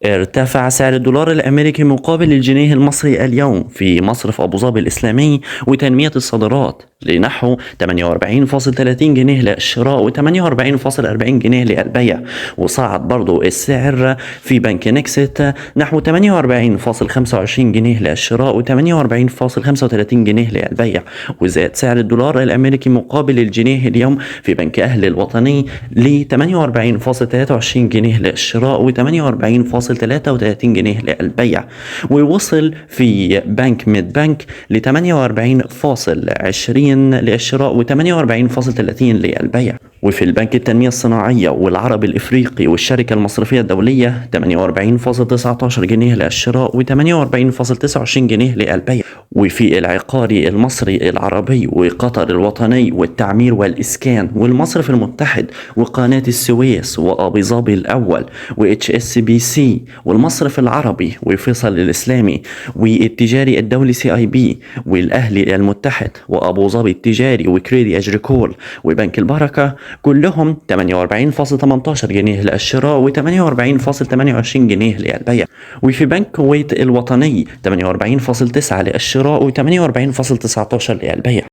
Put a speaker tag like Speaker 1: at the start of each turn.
Speaker 1: ارتفع سعر الدولار الأمريكي مقابل الجنيه المصري اليوم في مصرف أبو ظبي الإسلامي وتنمية الصادرات لنحو 48.30 جنيه للشراء و48.40 جنيه للبيع. وصعد برضو السعر في بنك نكست نحو 48.25 جنيه للشراء و48.35 جنيه للبيع. وزاد سعر الدولار الأمريكي مقابل الجنيه اليوم في بنك أهل الوطني ل 48.23 جنيه للشراء و48.33 جنيه للبيع. ووصل في بنك ميد بنك ل 48.20 للشراء و48.30 للبيع. وفي البنك التنمية الصناعية والعربي الإفريقي والشركة المصرفية الدولية 48.19 جنيه للشراء و48.29 جنيه للبيع. وفي العقاري المصري العربي وقطر الوطني والتعمير والإسكان والمصرف المتحد وقناة السويس وأبو ظبي الأول واتش اس بي سي والمصرف العربي وفيصل الإسلامي والتجاري الدولي سي اي بي والأهلي المتحد وأبو ظبي التجاري وكريدي أجريكول وبنك البركة كلهم 48.18 جنيه للشراء و48.28 جنيه للبيع. وفي بنك كويت الوطني 48.9 للشراء و48.19 للبيع.